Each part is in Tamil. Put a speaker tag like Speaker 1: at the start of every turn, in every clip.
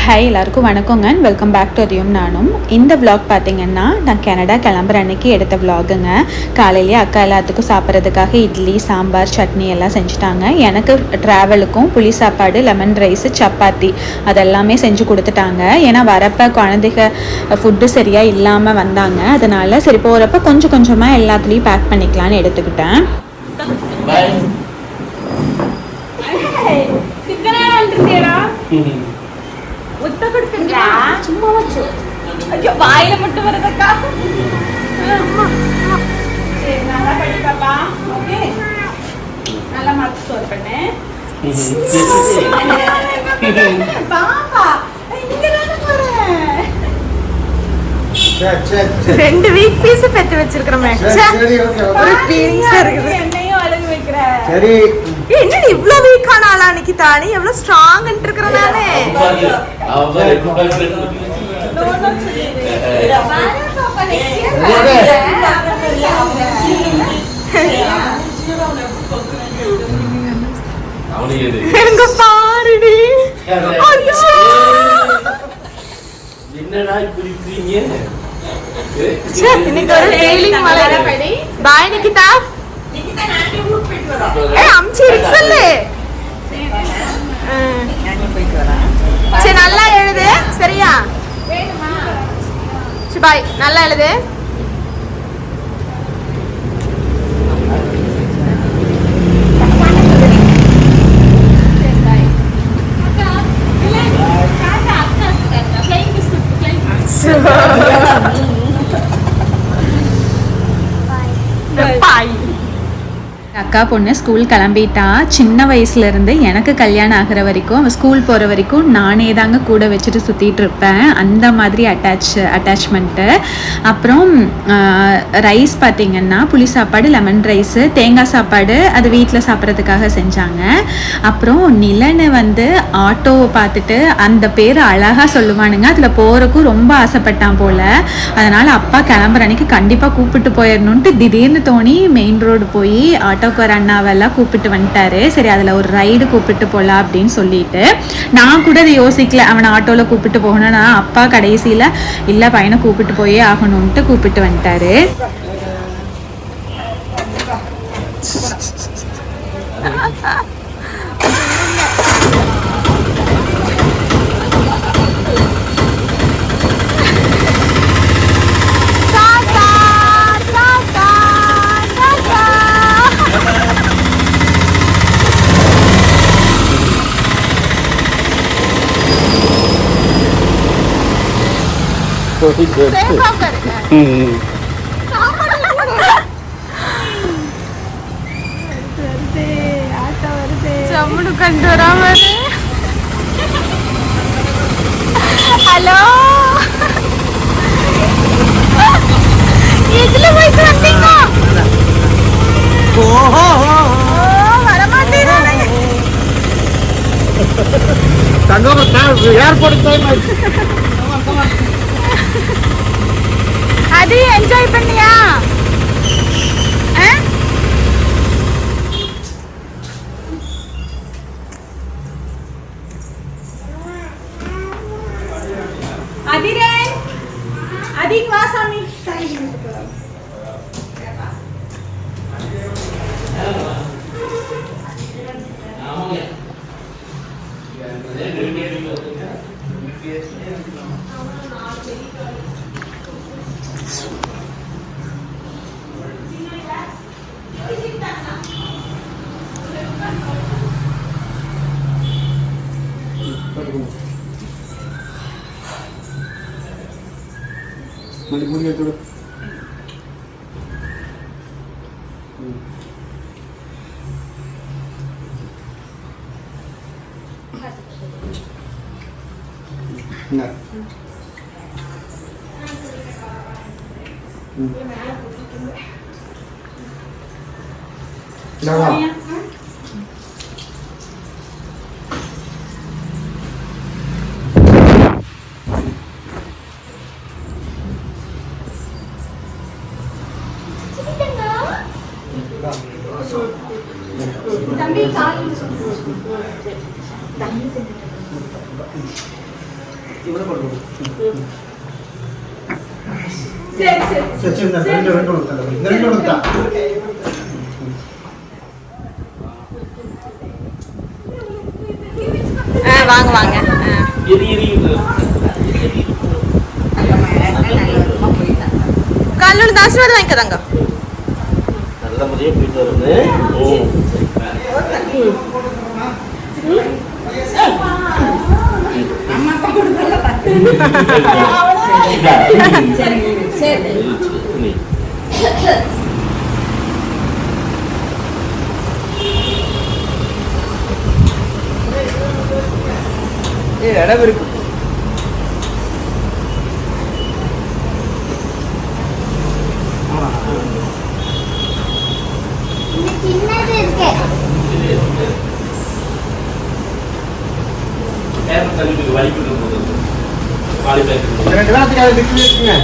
Speaker 1: ஹாய் எல்லாருக்கும் வணக்கங்க அண்ட் வெல்கம் பேக் டு அதியும் நானும். இந்த விளாக் பார்த்தீங்கன்னா நான் கனடா கிளம்புற அன்னைக்கு எடுத்த விளாகுங்க. காலையிலேயே அக்கா எல்லாத்துக்கும் சாப்பிட்றதுக்காக இட்லி சாம்பார் சட்னி எல்லாம் செஞ்சுட்டாங்க. எனக்கு ட்ராவலுக்கும் புளி சாப்பாடு லெமன் ரைஸு சப்பாத்தி அதெல்லாமே செஞ்சு கொடுத்துட்டாங்க. ஏன்னா வரப்போ குழந்தைங்க ஃபுட்டு சரியாக இல்லாமல் வந்தாங்க. அதனால் சரி போகிறப்ப கொஞ்சம் கொஞ்சமாக எல்லாத்துலேயும் பேக் பண்ணிக்கலான்னு எடுத்துக்கிட்டேன்.
Speaker 2: சும்மா வச்சு ஐயோ வாயில மட்டும் வரதக்கா. சரி நல்லா படிப்பாப்பா. ஓகே நல்லா மார்க் ஸ்கோர் பண்ணு பாப்பா. இங்க நான் போறேன்.
Speaker 3: ரெண்டு வீக் பீஸ் பெத்து வச்சிருக்கறோம். ஒரு ஃபீலிங்ஸா இருக்குது.
Speaker 2: என்னையும் அழகு வைக்கிற.
Speaker 3: சரி என்னடி இவ்ளோ வீக் ஆனால அன்னைக்கு தானே எவ்வளவு ஸ்ட்ராங் ன்னு இருக்கறேன் நானே. எங்க பாருடி.
Speaker 4: என்னடா இப்படி இருக்கீங்க?
Speaker 3: இன்னைக்கு ஒரு ஃபீலிங் மலர படி. பாய் நிகிதா. நிகிதா நாட்டி ஊர் போயிட்டு வரோம். ஏய் அம்ச்சி இருக்கல்ல. நான் போயிட்டு வரேன். சரி நல்லா எழுது சரியா? வேணுமா? சரி பாய் நல்லா எழுது.
Speaker 1: அக்கா பொண்ணு ஸ்கூல் கிளம்பிட்டா. சின்ன வயசுலேருந்து எனக்கு கல்யாணம் ஆகிற வரைக்கும் அவள் ஸ்கூல் போகிற வரைக்கும் நானே தாங்க கூட வச்சுட்டு சுற்றிட்டு இருப்பேன். அந்த மாதிரி அட்டாச்மெண்ட்டு. அப்புறம் ரைஸ் பார்த்திங்கன்னா புளி சாப்பாடு லெமன் ரைஸு தேங்காய் சாப்பாடு அது வீட்டில் சாப்பிட்றதுக்காக செஞ்சாங்க. அப்புறம் நிலனை வந்து ஆட்டோவை பார்த்துட்டு அந்த பேர் அழகாக சொல்லுவானுங்க. அதில் போகிறக்கும் ரொம்ப ஆசைப்பட்டான் போல். அதனால் அப்பா கிளம்புற அன்னைக்கு கண்டிப்பாக கூப்பிட்டு போயிடணுன்ட்டு திடீர்னு தோணி மெயின் ரோடு போய் ஆட்டோக்கார அண்ணாவெல்லாம் கூப்பிட்டு வந்துட்டாரு. சரி அதில் ஒரு ரைடு கூப்பிட்டு போகலாம் அப்படின்னு சொல்லிட்டு நான் கூட அதை யோசிக்கல. அவனை ஆட்டோவில் கூப்பிட்டு போகணும். நான் அப்பா கடைசியில் இல்லை பையனை கூப்பிட்டு போயே ஆகணும்ன்ட்டு கூப்பிட்டு வந்துட்டாரு.
Speaker 3: கண்டு வராம. ஹலோ எதுல போயிட்டு வந்தீங்க? வரமாட்டேன் அது என்ஜாய் பண்ணியா?
Speaker 2: அதிரன் அதிக் வாசாமி
Speaker 5: मणिपुरी थोड़ा ना ना ഇവിടെ കൊണ്ടുപോകും
Speaker 2: சரி சரி
Speaker 5: சரி இந்த ரெண்டு கொடுத்தா இந்த ரெண்டு கொடுத்தா
Speaker 3: வாங்க வாங்க கல்லூரி ஆசீர்வாதம் வாங்கிக்கதாங்க
Speaker 4: நல்ல முறையே போயிட்டு வருது
Speaker 5: இடம் இருக்கு ரெண்டு பேருக்கு அது இருக்குங்க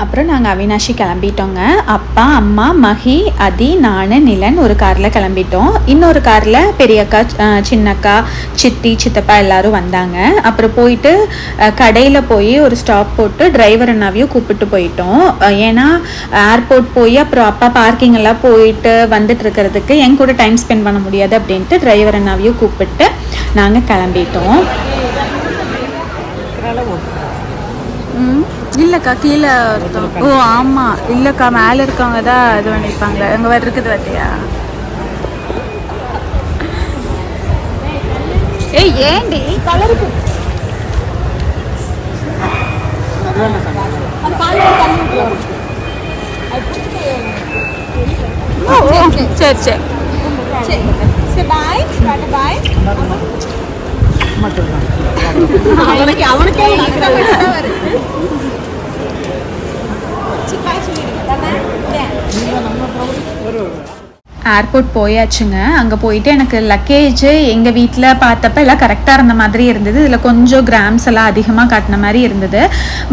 Speaker 1: அப்புறம் நாங்கள் அவினாஷி கிளம்பிட்டோங்க. அப்பா அம்மா மஹி அதி நான் நிலன் ஒரு காரில் கிளம்பிட்டோம். இன்னொரு காரில் பெரியக்கா சின்னக்கா சித்தி சித்தப்பா எல்லோரும் வந்தாங்க. அப்புறம் போயிட்டு கடையில் போய் ஒரு ஸ்டாப் போட்டு டிரைவர் அண்ணாவையும் கூப்பிட்டு போயிட்டோம். ஏன்னா ஏர்போர்ட் போய் அப்புறம் அப்பா பார்க்கிங் எல்லாம் போயிட்டு வந்துட்டு இருக்கிறதுக்கு என் கூட டைம் ஸ்பெண்ட் பண்ண முடியாது அப்படின்ட்டு டிரைவர் அண்ணாவையும் கூப்பிட்டு நாங்கள் கிளம்பிட்டோம். இல்லைக்கா கீழே ஓ ஆமாம் இல்லைக்கா மேலே இருக்கவங்க தான் இது பண்ணியிருப்பாங்களே அங்கே இருக்குது பார்த்தியா? ஏய் ஏண்டி கலருக்கு சரி சரி சரி பாய் பாய் அவனுக்கே ஏர்போர்ட் போயாச்சுங்க. அங்கே போயிட்டு எனக்கு லக்கேஜ் எங்கள் வீட்டில் பார்த்தப்ப எல்லாம் கரெக்டாக இருந்த மாதிரி இருந்தது. இதில் கொஞ்சம் கிராம்ஸ் எல்லாம் அதிகமாக காட்டின மாதிரி இருந்தது.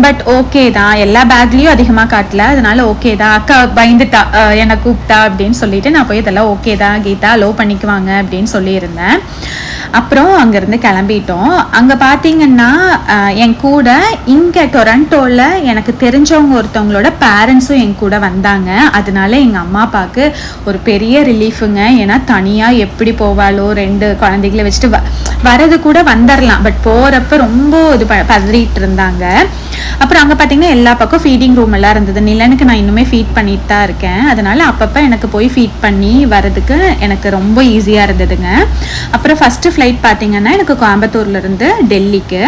Speaker 1: பட் ஓகே தான், எல்லா பேக்லேயும் அதிகமாக காட்டல, அதனால ஓகே தான். அக்கா பயந்துட்டா என்னை கூப்பிட்டா அப்படின்னு சொல்லிட்டு நான் போய் இதெல்லாம் ஓகே தான் கீதா லோ பண்ணிக்குவாங்க அப்படின்னு சொல்லியிருந்தேன். அப்புறம் அங்கேருந்து கிளம்பிட்டோம். அங்கே பார்த்தீங்கன்னா என் கூட இங்கே டொரண்டோவில் எனக்கு தெரிஞ்சவங்க ஒருத்தவங்களோட பேரண்ட்ஸும் என் கூட வந்தாங்க. அதனால எங்கள் அம்மா அப்பாவுக்கு ஒரு பெரிய ரிலீஃபுங்க. ஏன்னா தனியாக எப்படி போவாளோ, 2 குழந்தைகளை வச்சுட்டு வரது கூட வந்துடலாம், பட் போகிறப்ப ரொம்ப இது பதறிட்டு இருந்தாங்க. அப்புறம் அங்கே பார்த்தீங்கன்னா எல்லா பக்கம் ஃபீடிங் ரூம் எல்லாம் இருந்தது. நிலனுக்கு நான் இன்னுமே ஃபீட் பண்ணிட்டு தான் இருக்கேன். அதனால அப்பப்போ எனக்கு போய் ஃபீட் பண்ணி வரதுக்கு எனக்கு ரொம்ப ஈஸியாக இருந்ததுங்க. அப்புறம் ஃபஸ்ட்டு ஃப்ளைட் பார்த்தீங்கன்னா எனக்கு கோயம்புத்தூர்லேருந்து டெல்லிக்கு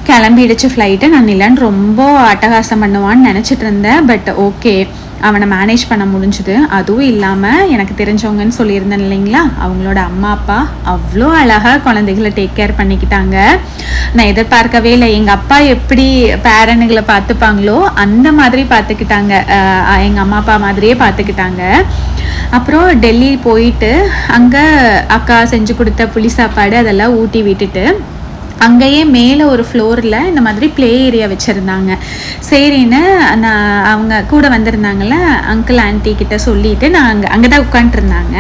Speaker 1: கிளம்பிடுச்சு ஃப்ளைட்டு. நான் நிலன் ரொம்ப அட்டகாசம் பண்ணுவான்னு நினச்சிட்டு இருந்தேன். பட் ஓகே, அவனை மேனேஜ் பண்ண முடிஞ்சுது. அதுவும் இல்லாமல் எனக்கு தெரிஞ்சவங்கன்னு சொல்லியிருந்தேன் இல்லைங்களா, அவங்களோட அம்மா அப்பா அவ்வளோ அழகாக குழந்தைகளை டேக் கேர் பண்ணிக்கிட்டாங்க. நான் எதிர்பார்க்கவே இல்லை. எங்கள் அப்பா எப்படி பேரனுங்களை பார்த்துப்பாங்களோ அந்த மாதிரி பார்த்துக்கிட்டாங்க. எங்கள் அம்மா அப்பா மாதிரியே பார்த்துக்கிட்டாங்க. அப்புறம் டெல்லி போயிட்டு அங்கே அக்கா செஞ்சு கொடுத்த புளி சாப்பாடு அதெல்லாம் ஊட்டி விட்டுட்டு அங்கேயே மேலே ஒரு ஃப்ளோரில் இந்த மாதிரி ப்ளே ஏரியா வச்சுருந்தாங்க. சரின்னு நான் அவங்க கூட வந்திருந்தாங்கள அங்கிள் ஆன்ட்டி கிட்ட சொல்லிவிட்டு நான் அங்கே தான் உட்காந்துருந்தாங்க.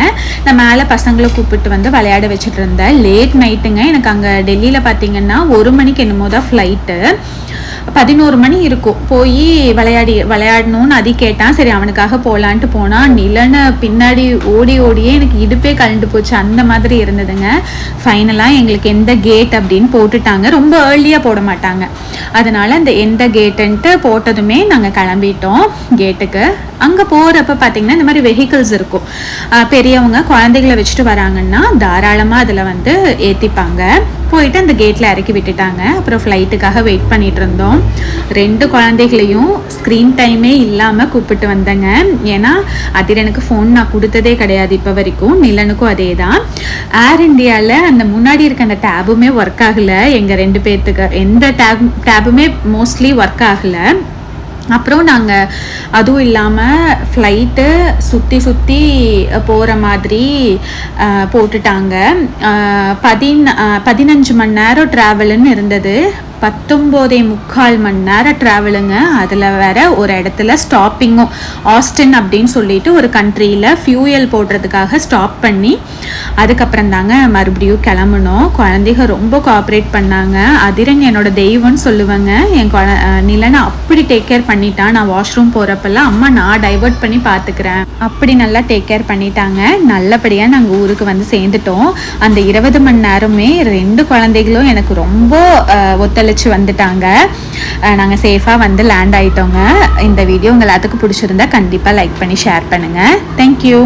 Speaker 1: நான் மேலே பசங்களை கூப்பிட்டு வந்து விளையாட வச்சுட்டு இருந்தேன். லேட் நைட்டுங்க. எனக்கு அங்கே டெல்லியில் பார்த்தீங்கன்னா 1 மணிக்கு என்னமோ தான் ஃப்ளைட்டு. 11 மணி இருக்கும். போய் விளையாடணும்னு அதி கேட்டான். சரி அவனுக்காக போகலான்ட்டு போனால் நிலனை பின்னாடி ஓடியே எனக்கு இடுப்பே கலண்டு போச்சு. அந்த மாதிரி இருந்ததுங்க. ஃபைனலாக எங்களுக்கு எந்த கேட் அப்படின்னு போட்டு போட்டுட்டாங்க. ரொம்ப ஏர்லியாக போட மாட்டாங்க. அதனால் அந்த எந்த கேட்டுன்ட்டு போட்டதுமே நாங்கள் கிளம்பிட்டோம் கேட்டுக்கு. அங்கே போகிறப்ப பார்த்திங்கன்னா இந்த மாதிரி வெஹிக்கிள்ஸ் இருக்கும். பெரியவங்க குழந்தைகளை வச்சுட்டு வராங்கன்னா தாராளமாக அதில் வந்து ஏற்றிப்பாங்க. போயிட்டு அந்த கேட்டில் இறக்கி விட்டுட்டாங்க. அப்புறம் ஃப்ளைட்டுக்காக வெயிட் பண்ணிகிட்டு இருந்தோம். 2 குழந்தைகளையும் ஸ்க்ரீன் டைமே இல்லாமல் கூப்பிட்டு வந்தேங்க. ஏன்னா அதிரனுக்கு ஃபோன் நான் கொடுத்ததே கிடையாது இப்போ வரைக்கும். நிலனுக்கும் அதே தான். ஏர் இண்டியாவில் அந்த முன்னாடி இருக்க அந்த டேபுமே ஒர்க் ஆகலை. எங்கள் 2 பேர்த்துக்கு எந்த டேபுமே மோஸ்ட்லி ஒர்க் ஆகலை. அப்புறம் நாங்கள் அதுவும் இல்லாமல் ஃப்ளைட்டு சுற்றி போகிற மாதிரி போட்டுட்டாங்க. 15 மணி நேரம் ட்ராவலுன்னு இருந்தது. 19.25 மணி நேரம் ட்ராவலுங்க. அதில் வேற ஒரு இடத்துல ஸ்டாப்பிங்கும், ஆஸ்டின் அப்படின்னு சொல்லிட்டு ஒரு கண்ட்ரியில் ஃபியூயல் போடுறதுக்காக ஸ்டாப் பண்ணி அதுக்கப்புறம் தாங்க மறுபடியும் கிளம்பணும். குழந்தைங்க ரொம்ப கோஆப்ரேட் பண்ணாங்க. அதிரன் என்னோட தெய்வம்னு சொல்லுவாங்க. என் நிலனை அப்படி டேக் கேர் பண்ணிட்டான். நான் வாஷ்ரூம் போகிறப்பெல்லாம் அம்மா நான் டைவர்ட் பண்ணி பார்த்துக்கிறேன் அப்படி நல்லா டேக் கேர் பண்ணிட்டாங்க. நல்லபடியாக நாங்கள் ஊருக்கு வந்து சேர்ந்துட்டோம். அந்த 20 மணி நேரமே 2 குழந்தைகளும் எனக்கு ரொம்ப ஒத்துழைச்சு வந்துட்டாங்க. நாங்கள் சேஃபாக வந்து லேண்ட் ஆகிட்டோங்க. இந்த வீடியோ உங்கள் எல்லாத்துக்கும் பிடிச்சிருந்தா கண்டிப்பாக லைக் பண்ணி ஷேர் பண்ணுங்கள். தேங்க்யூ.